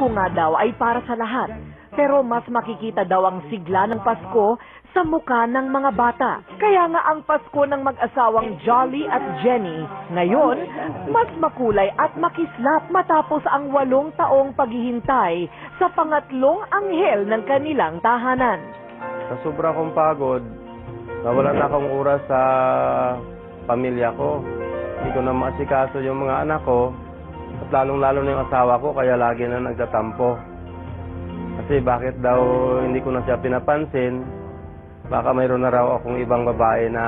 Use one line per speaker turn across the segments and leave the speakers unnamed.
Pasko nga daw ay para sa lahat, pero mas makikita daw ang sigla ng Pasko sa mukha ng mga bata. Kaya nga ang Pasko ng mag-asawang Jolly at Jenny ngayon, mas makulay at makislap matapos ang 8 taong paghihintay sa pangatlong anghel ng kanilang tahanan.
Sa sobra kong pagod, nawalan na akong oras sa pamilya ko. Hindi ko na maasikaso yung mga anak ko. At lalong-lalo na yung asawa ko, kaya lagi na nagtatampo. Kasi bakit daw hindi ko na siya pinapansin? Baka mayroon na raw akong ibang babae na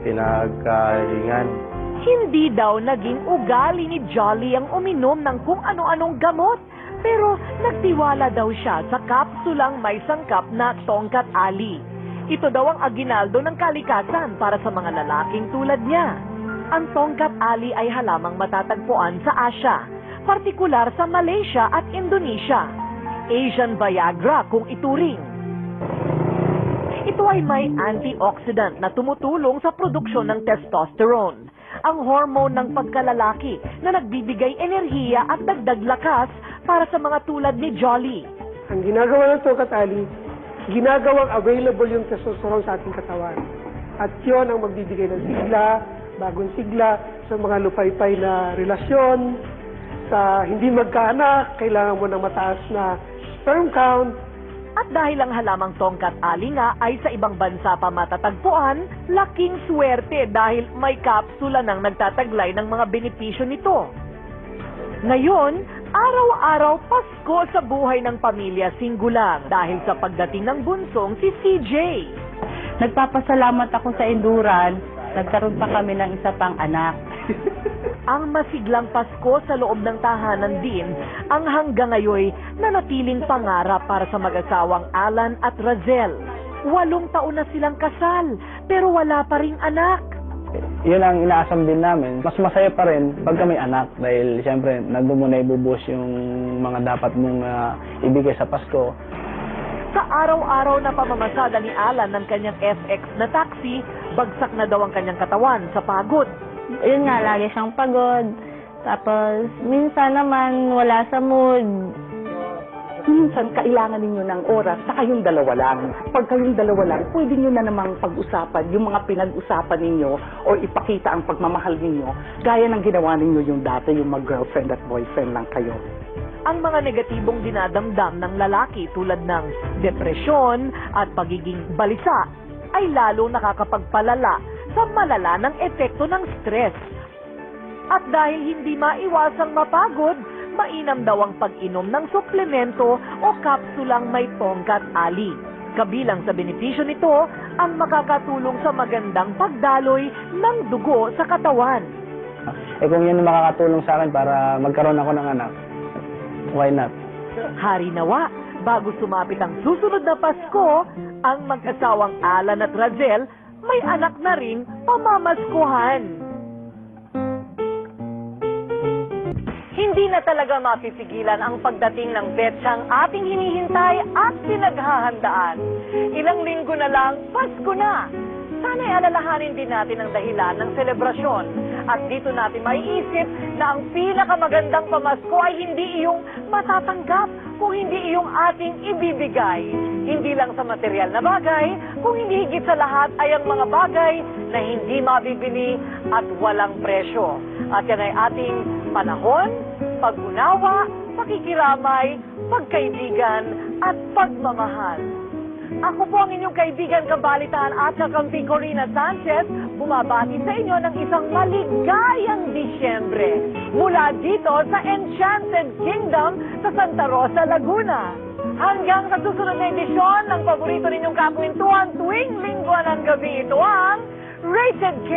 pinagkahingan.
Hindi daw naging ugali ni Jolly ang uminom ng kung ano-anong gamot. Pero nagtiwala daw siya sa kapsulang may sangkap na tongkat ali. Ito daw ang aginaldo ng kalikasan para sa mga lalaking tulad niya. Ang tongkat ali ay halamang matatagpuan sa Asia, partikular sa Malaysia at Indonesia. Asian Viagra kung ituring. Ito ay may antioxidant na tumutulong sa produksyon ng testosterone, ang hormone ng pagkalalaki na nagbibigay enerhiya at dagdag lakas para sa mga tulad ni Jolly.
Ang ginagawa ng tongkat ali, ginagawang available yung testosterone sa ating katawan. At yun ang magbibigay ng sigla, bagong sigla sa mga lupaypay na relasyon. Sa hindi magkaanak, kailangan mo ng mataas na sperm count.
At dahil ang halamang tongkat ali nga ay sa ibang bansa pa matatagpuan, laking swerte dahil may kapsula nang nagtataglay ng mga benepisyo nito. Ngayon, araw-araw Pasko sa buhay ng pamilya Singulang dahil sa pagdating ng bunsong si CJ.
Nagpapasalamat ako sa Endurance, nagkaroon pa kami ng isa pang anak.
Ang masiglang Pasko sa loob ng tahanan din ang hanggang ngayon nanatiling pangarap para sa mag-asawang Alan at Razel. 8 taon na silang kasal, pero wala pa ring anak.
Yun ang inaasam din namin. Mas masaya pa rin pagka may anak dahil siyempre nandun mo na ibubuhos yung mga dapat mong ibigay sa Pasko.
Sa araw-araw na pamamasada ni Alan ng kanyang FX na taxi, bagsak na daw ang kanyang katawan sa pagod.
Yun nga, lagi siyang pagod. Tapos, minsan naman wala sa mood.
Minsan, kailangan ninyo ng oras sa kayong dalawa lang. Pag kayong dalawa lang, pwede nyo na namang pag-usapan yung mga pinag-usapan ninyo o ipakita ang pagmamahal ninyo gaya ng ginawa ninyo yung dati, yung mag-girlfriend at boyfriend lang kayo.
Ang mga negatibong dinadamdam ng lalaki tulad ng depresyon at pagiging balisa ay lalo nakakapagpalala sa malala ng epekto ng stress. At dahil hindi maiwasang mapagod, mainam daw ang pag-inom ng suplemento o kapsulang may tongkat ali. Kabilang sa benepisyo nito, ang makakatulong sa magandang pagdaloy ng dugo sa katawan.
Kung yun ang makakatulong sa akin para magkaroon ako ng anak, why not?
Hari nawa, bago sumapit ang susunod na Pasko, ang mag-asawang Alan at Razel may anak na ring pamamaskuhan. Hindi na talaga mapipigilan ang pagdating ng betsang ating hinihintay at pinaghahandaan. Ilang linggo na lang, Pasko na! Sana'y alalahanin din natin ang dahilan ng selebrasyon. At dito natin maiisip na ang pinakamagandang pamasko ay hindi iyong matatanggap kung hindi iyong ating ibibigay. Hindi lang sa material na bagay, kung hindi higit sa lahat ay ang mga bagay na hindi mabibili at walang presyo. At yan ay ating panahon, pag-unawa, pakikiramay, pagkaibigan at pagmamahal. Ako po ang inyong kaibigan, kabalitaan at kakampi Corina Sanchez, bumabati sa inyo ng isang maligayang Disyembre mula dito sa Enchanted Kingdom sa Santa Rosa, Laguna. Hanggang sa susunod na edisyon ng paborito ninyong kakwentuhan tuwing linggo ng gabi, ito ang Rated K.